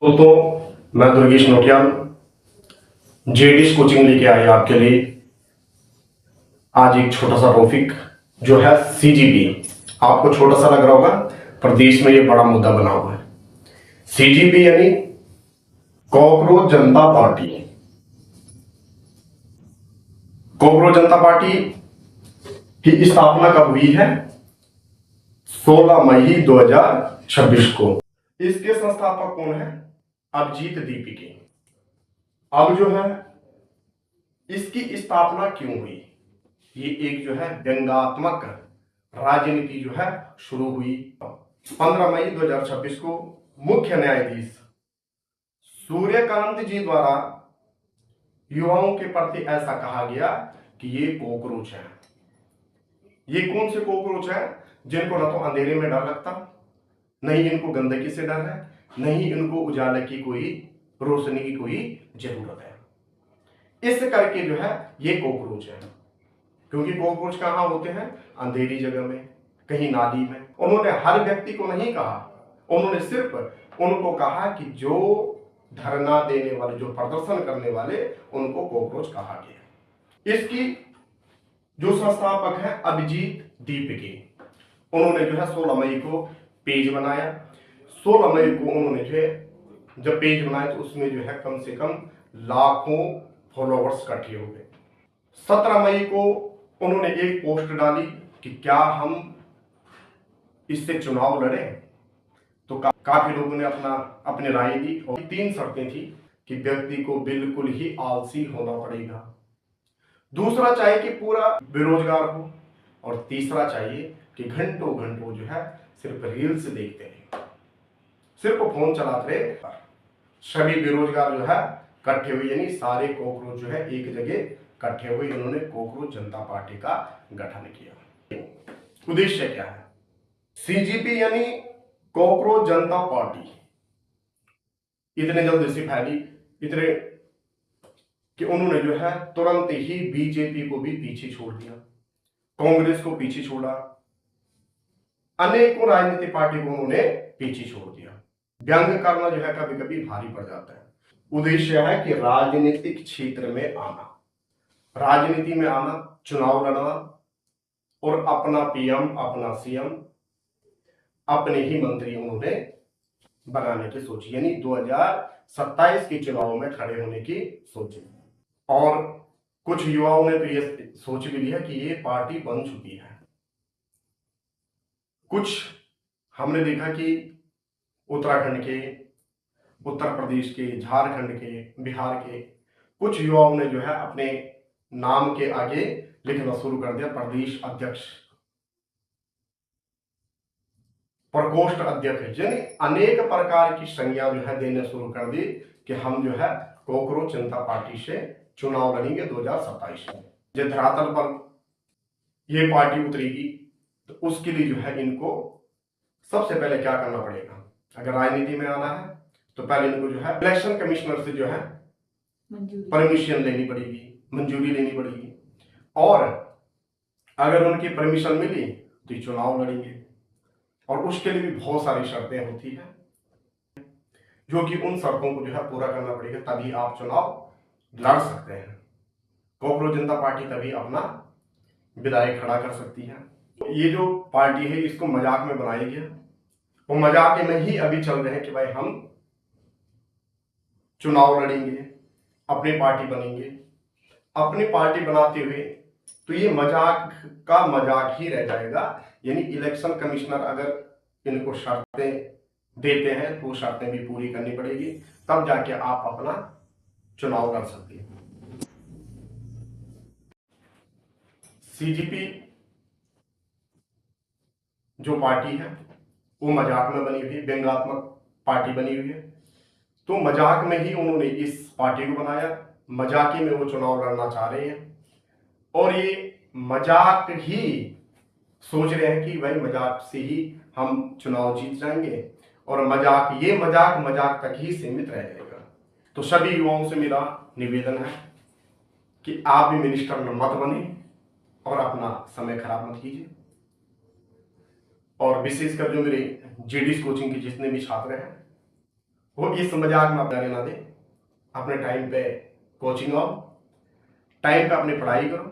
दोस्तों, मैं Durgesh Notiyal JDs coaching लेके आए आपके लिए आज एक छोटा सा टॉपिक जो है सीजीपी। आपको छोटा सा लग रहा होगा पर देश में ये बड़ा मुद्दा बना हुआ है। सीजीपी यानी कॉकरोच जनता पार्टी। कॉकरोच जनता पार्टी की स्थापना कब हुई है? 16 मई 2026 को। इसके संस्थापक कौन है? अभिजीत दीपिके। अब जो है इसकी स्थापना क्यों हुई? ये एक जो है व्यंग्यात्मक राजनीति जो है शुरू हुई 15 मई 2026 को। मुख्य न्यायाधीश सूर्यकांत जी द्वारा युवाओं के प्रति ऐसा कहा गया कि ये कॉकरोच है। ये कौन से कॉकरोच है जिनको न तो अंधेरे में डर लगता, नहीं इनको गंदगी से डर है, नहीं इनको उजाले की कोई रोशनी की कोई जरूरत है। इस करके जो है ये कॉकरोच है। क्योंकि कॉकरोच कहां होते हैं? अंधेरी जगह में, कहीं नाली में। उन्होंने हर व्यक्ति को नहीं कहा, उन्होंने सिर्फ उनको कहा कि जो धरना देने वाले, जो प्रदर्शन करने वाले, उनको कॉकरोच कहा गया। इसकी जो संस्थापक है अभिजीत दीपिके, उन्होंने जो है 16 मई को पेज बनाया। 16 मई को उन्होंने जो है जब पेज बनाया तो उसमें जो है कम से कम लाखों फॉलोवर्स इकट्ठे हो गए। 17 मई को उन्होंने एक पोस्ट डाली कि क्या हम इससे चुनाव लड़े। तो काफी लोगों ने अपनी राय दी और 3 शर्तें थी कि व्यक्ति को बिल्कुल ही आलसी होना पड़ेगा, दूसरा चाहिए कि पूरा बेरोजगार हो, और तीसरा चाहिए कि घंटों घंटों जो है सिर्फ रील्स देखते रहे, सिर्फ फोन चलाते रहे। सभी बेरोजगार जो है इकट्ठे हुए, यानी सारे कॉकरोच जो है एक जगह इकट्ठे हुए, उन्होंने कॉकरोच जनता पार्टी का गठन किया। उद्देश्य क्या है? सीजीपी यानी कॉकरोच जनता पार्टी इतने जल्दी से फैली, इतने कि उन्होंने जो है तुरंत ही बीजेपी को भी पीछे छोड़ दिया, कांग्रेस को पीछे छोड़ा, अनेकों राजनीतिक पार्टी को उन्होंने पीछे छोड़ दिया। व्यंग करना जो है कभी कभी भारी पड़ जाता है। उद्देश्य है कि राजनीतिक क्षेत्र में आना, राजनीति में आना, चुनाव लड़ना और अपना पीएम, अपना सीएम, अपने ही मंत्री उन्होंने बनाने की सोची, यानी 2027 के चुनाव में खड़े होने की सोची। और कुछ युवाओं ने तो ये सोच भी लिया कि ये पार्टी बन चुकी है। कुछ हमने देखा कि उत्तराखंड के, उत्तर प्रदेश के, झारखंड के, बिहार के कुछ युवाओं ने जो है अपने नाम के आगे लिखना शुरू कर दिया प्रदेश अध्यक्ष, प्रकोष्ठ अध्यक्ष, यानी अनेक प्रकार की संज्ञा जो है देने शुरू कर दी कि हम जो है कॉकरोच जनता पार्टी से चुनाव लड़ेंगे 2027 में। जब धरातल पर ये पार्टी उतरेगी तो उसके लिए जो है इनको सबसे पहले क्या करना पड़ेगा? अगर राजनीति में आना है तो पहले इनको जो है इलेक्शन कमिश्नर से जो है परमिशन लेनी पड़ेगी, मंजूरी लेनी पड़ेगी, और अगर उनकी परमिशन मिली तो ये चुनाव लड़ेंगे। और उसके लिए भी बहुत सारी शर्तें होती है, जो कि उन शर्तों को जो है पूरा करना पड़ेगा, तभी आप चुनाव लड़ सकते हैं। कॉकरोच जनता पार्टी तभी अपना विधायक खड़ा कर सकती है। ये जो पार्टी है इसको मजाक में बनाया गया, वो मजाक में ही अभी चल रहे हैं कि भाई हम चुनाव लड़ेंगे, अपनी पार्टी बनेंगे। अपनी पार्टी बनाते हुए तो ये मजाक का मजाक ही रह जाएगा, यानी इलेक्शन कमिश्नर अगर इनको शर्तें देते हैं तो शर्तें भी पूरी करनी पड़ेगी, तब जाके आप अपना चुनाव लड़ सकते हैं। सीजीपी जो पार्टी है वो मजाक में बनी हुई है, व्यंग्यात्मक पार्टी बनी हुई है। तो मजाक में ही उन्होंने इस पार्टी को बनाया, मजाकी में वो चुनाव लड़ना चाह रहे हैं, और ये मजाक ही सोच रहे हैं कि भाई मजाक से ही हम चुनाव जीत जाएंगे, और मजाक, ये मजाक तक ही सीमित रह जाएगा। तो सभी युवाओं से मेरा निवेदन है कि आप भी मिनिस्टर मत बने और अपना समय खराब मत कीजिए। और विशेषकर जो मेरे जेडीज कोचिंग के जितने भी छात्र हैं वो इस मजाक में अपना ना दे। अपने टाइम पे कोचिंग आओ, टाइम पे अपनी पढ़ाई करो,